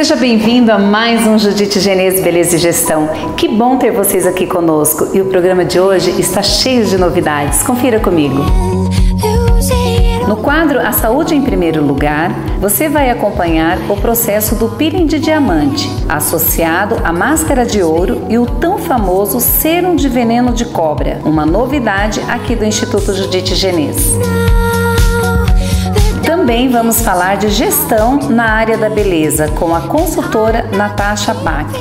Seja bem-vindo a mais um Judite Genese Beleza e Gestão. Que bom ter vocês aqui conosco e o programa de hoje está cheio de novidades. Confira comigo. No quadro A Saúde em Primeiro Lugar, você vai acompanhar o processo do peeling de diamante, associado à máscara de ouro e o tão famoso sérum de veneno de cobra, uma novidade aqui do Instituto Judite Genese. Também vamos falar de gestão na área da beleza com a consultora Natasha Bach.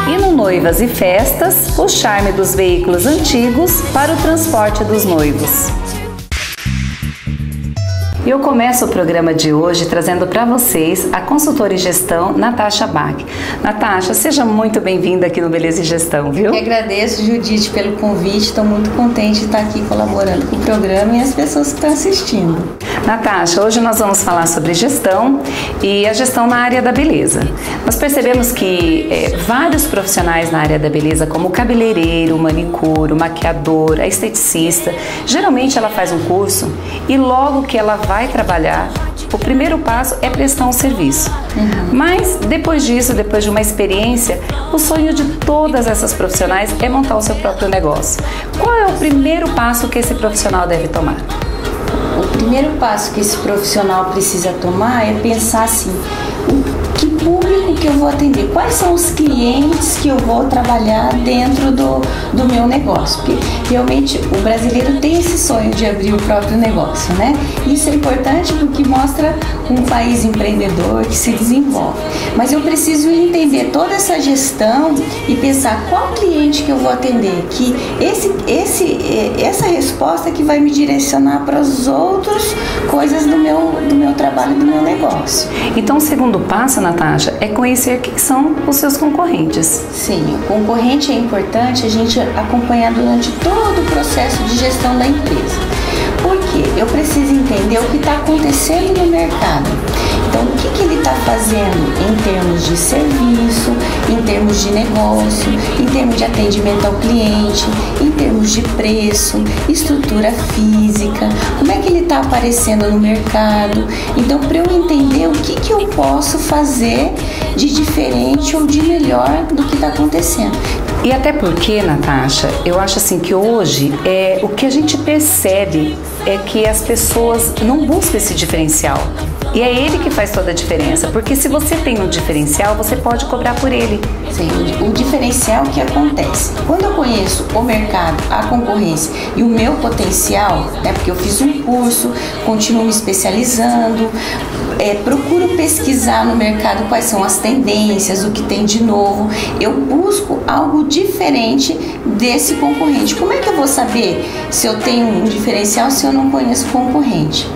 E no Noivas e Festas, o charme dos veículos antigos para o transporte dos noivos. E eu começo o programa de hoje trazendo para vocês a consultora em gestão Natasha Bach. Natasha, seja muito bem-vinda aqui no Beleza e Gestão, viu? Eu agradeço, Judite, pelo convite. Estou muito contente de estar aqui colaborando com o programa e as pessoas que estão assistindo. Natasha, hoje nós vamos falar sobre gestão e a gestão na área da beleza. Nós percebemos que vários profissionais na área da beleza, como o cabeleireiro, o manicure, o maquiador, a esteticista, geralmente ela faz um curso e logo que ela vai trabalhar, o primeiro passo é prestar um serviço. Mas depois disso, depois de uma experiência, o sonho de todas essas profissionais é montar o seu próprio negócio. Qual é o primeiro passo que esse profissional deve tomar? O primeiro passo que esse profissional precisa tomar é pensar assim: que público que eu vou atender? Quais são os clientes que eu vou trabalhar dentro do meu negócio? Porque realmente o brasileiro tem esse sonho de abrir o próprio negócio, né? Isso é importante porque mostra um país empreendedor que se desenvolve. Mas eu preciso entender toda essa gestão e pensar qual cliente que eu vou atender, que essa resposta que vai me direcionar para as outras coisas do meu trabalho e do meu negócio. Então, o segundo passo, Natasha, é conhecer quem são os seus concorrentes. Sim, o concorrente é importante a gente acompanhar durante todo o processo de gestão da empresa. Por quê? Eu preciso entender o que está acontecendo no mercado. Então, o que ele está fazendo em termos de serviço, em termos de negócio, em termos de atendimento ao cliente, em termos de preço, estrutura física, como é que ele está aparecendo no mercado. Então, para eu entender o que eu posso fazer de diferente ou de melhor do que está acontecendo. E até porque, Natasha, eu acho assim que hoje o que a gente percebe é que as pessoas não buscam esse diferencial. E é ele que faz toda a diferença, porque se você tem um diferencial, você pode cobrar por ele. Sim, o diferencial que acontece, quando eu conheço o mercado, a concorrência e o meu potencial, né, porque eu fiz um curso, continuo me especializando, procuro pesquisar no mercado quais são as tendências, o que tem de novo, eu busco algo diferente desse concorrente. Como é que eu vou saber se eu tenho um diferencial se eu não conheço o concorrente?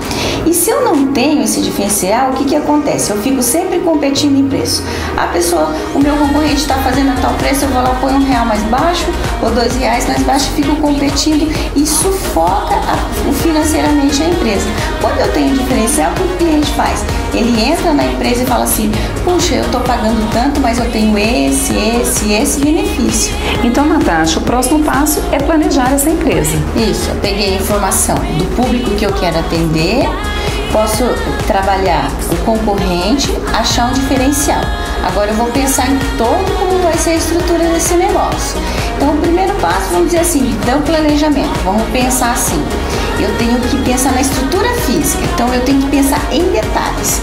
E se eu não tenho esse diferencial, o que acontece? Eu fico sempre competindo em preço. A pessoa, o meu concorrente está fazendo a tal preço, eu vou lá, põe R$1 mais baixo ou R$2 mais baixo e fico competindo e sufoca financeiramente a empresa. Quando eu tenho diferencial, o que o cliente faz? Ele entra na empresa e fala assim: puxa, eu estou pagando tanto, mas eu tenho esse benefício. Então, Natasha, o próximo passo é planejar essa empresa. Isso, eu peguei a informação do público que eu quero atender, posso trabalhar o concorrente, achar um diferencial. Agora eu vou pensar em todo como vai ser a estrutura desse negócio. Então, o primeiro passo, vamos dizer assim, do planejamento. Vamos pensar assim: eu tenho que pensar na estrutura física, então eu tenho que pensar em detalhes.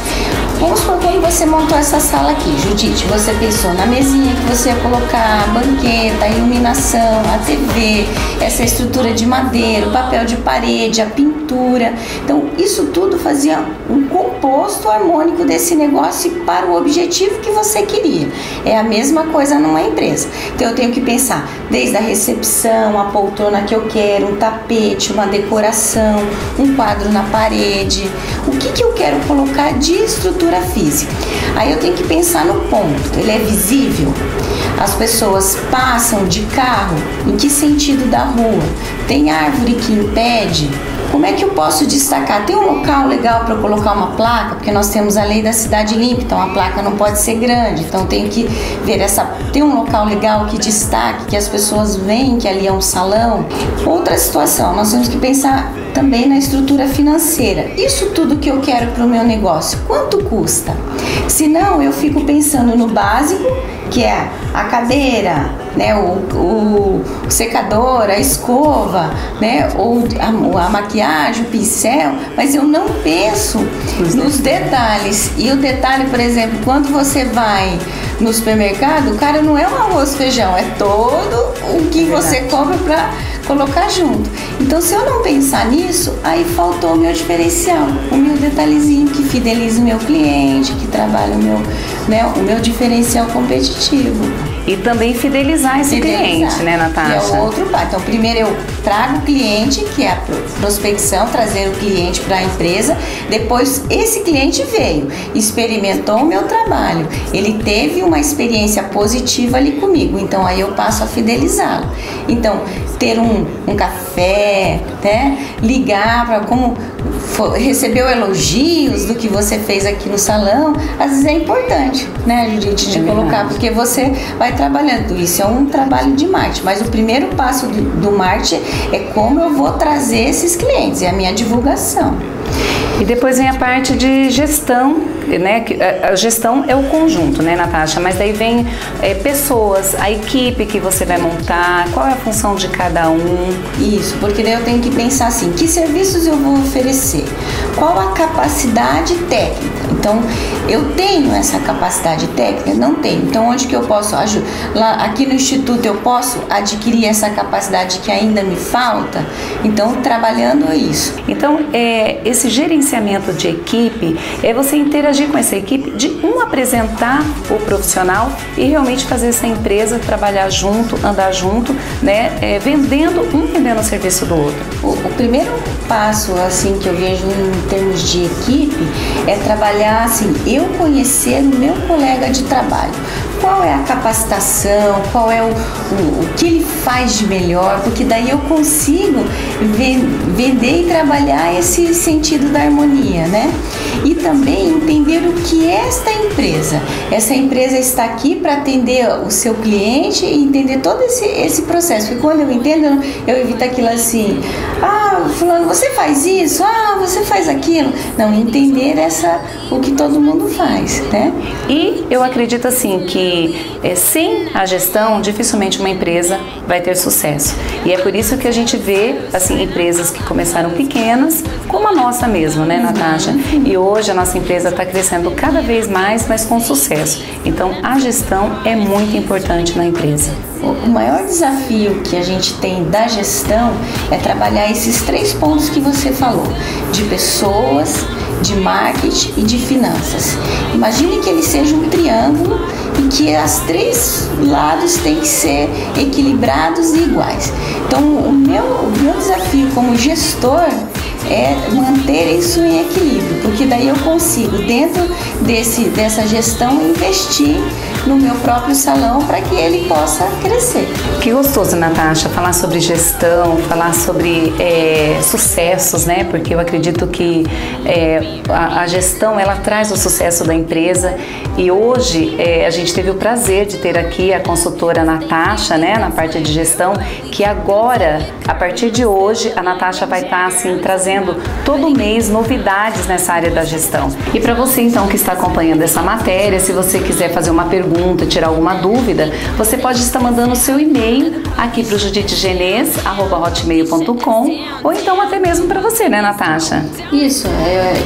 Vamos supor, quando você montou essa sala aqui, Judite, você pensou na mesinha que você ia colocar, a banqueta, a iluminação, a TV, essa estrutura de madeira, o papel de parede, a pintura. Então, isso tudo fazia um composto harmônico desse negócio para o objetivo que você queria. É a mesma coisa numa empresa. Então, eu tenho que pensar desde a recepção, a poltrona que eu quero, um tapete, uma decoração, um quadro na parede. O que eu quero colocar de estrutura física? Aí eu tenho que pensar no ponto. Ele é visível? As pessoas passam de carro? Em que sentido da rua? Tem árvore que impede? Como é que eu posso destacar? Tem um local legal para colocar uma placa? Porque nós temos a lei da cidade limpa, então a placa não pode ser grande. Então tem que ver tem um local legal que destaque, que as pessoas veem que ali é um salão. Outra situação, nós temos que pensar também na estrutura financeira. Isso tudo que eu quero para o meu negócio, quanto custa? Senão eu fico pensando no básico, que é a cadeira, né, o secador, a escova, né, ou a maquiagem, o pincel, mas eu não penso nos detalhes. E o detalhe, por exemplo, quando você vai no supermercado, o cara não é um arroz e feijão, é todo o que você compra para colocar junto. Então, se eu não pensar nisso, aí faltou o meu diferencial, o meu detalhezinho que fideliza o meu cliente, que trabalha o meu diferencial competitivo. E também fidelizar esse cliente, né, Natasha? Que é o outro passo. Então, primeiro eu trago o cliente, que é a prospecção, trazer o cliente para a empresa. Depois, esse cliente veio, experimentou o meu trabalho. Ele teve uma experiência positiva ali comigo. Então, aí eu passo a fidelizá-lo. Então, ter um café, né? Ligar para como recebeu elogios do que você fez aqui no salão, às vezes é importante, né, Judite, de colocar, porque você vai trabalhando. Isso é um trabalho de marketing, mas o primeiro passo do marketing é como eu vou trazer esses clientes, é a minha divulgação. E depois vem a parte de gestão, né? A gestão é o conjunto, né, Natasha? Mas daí vem pessoas, a equipe que você vai montar, qual é a função de cada um? Isso, porque daí eu tenho que pensar assim, que serviços eu vou oferecer? Qual a capacidade técnica? Então, eu tenho essa capacidade técnica? Não tenho. Então, onde que eu posso lá aqui no Instituto eu posso adquirir essa capacidade que ainda me falta? Então, trabalhando isso. Então, esse gerenciamento de equipe é você interagir com essa equipe, de apresentar o profissional e realmente fazer essa empresa trabalhar junto, andar junto, né? Vendendo o serviço do outro. O primeiro passo, assim, que eu vejo em termos de equipe é trabalhar, assim, eu conhecer o meu colega de trabalho. Qual é a capacitação, qual é o que ele faz de melhor, porque daí eu consigo vender e trabalhar esse sentido da harmonia, né? E também entender o que é esta empresa. Essa empresa está aqui para atender o seu cliente e entender todo esse processo. Porque quando eu entendo, eu evito aquilo assim, fulano, você faz isso? Você faz aquilo. Não, entender o que todo mundo faz, né? E eu acredito assim que sem a gestão, dificilmente uma empresa vai ter sucesso. E é por isso que a gente vê assim, empresas que começaram pequenas, como a nossa mesmo, né, Natasha? E hoje a nossa empresa está crescendo cada vez mais, mas com sucesso. Então, a gestão é muito importante na empresa. O maior desafio que a gente tem da gestão é trabalhar esses 3 pontos que você falou, de pessoas, de marketing e de finanças. Imagine que ele seja um triângulo e que os 3 lados têm que ser equilibrados e iguais. Então, o meu desafio como gestor é manter isso em equilíbrio, porque daí eu consigo, dentro dessa gestão, investir no meu próprio salão para que ele possa crescer. Que gostoso, Natasha, falar sobre gestão, falar sobre sucessos, né? Porque eu acredito que a gestão, ela traz o sucesso da empresa e hoje a gente teve o prazer de ter aqui a consultora Natasha, né? Na parte de gestão, que agora, a partir de hoje, a Natasha vai estar assim, trazendo todo mês novidades nessa área da gestão. E para você então que está acompanhando essa matéria, se você quiser fazer uma pergunta, tirar alguma dúvida, você pode estar mandando o seu e-mail aqui para o juditegenes@hotmail.com ou então até mesmo para você, né, Natasha? Isso,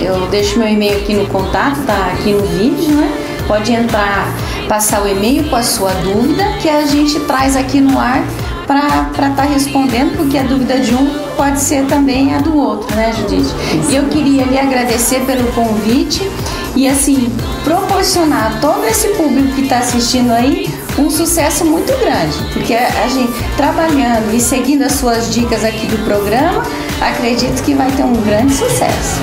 eu deixo meu e-mail aqui no contato, tá aqui no vídeo, né? Pode entrar, passar o e-mail com a sua dúvida, que a gente traz aqui no ar para estar respondendo, porque a dúvida de um pode ser também a do outro, né, Judite? E eu queria lhe agradecer pelo convite e, assim, proporcionar a todo esse público que está assistindo aí um sucesso muito grande, porque a gente trabalhando e seguindo as suas dicas aqui do programa, acredito que vai ter um grande sucesso.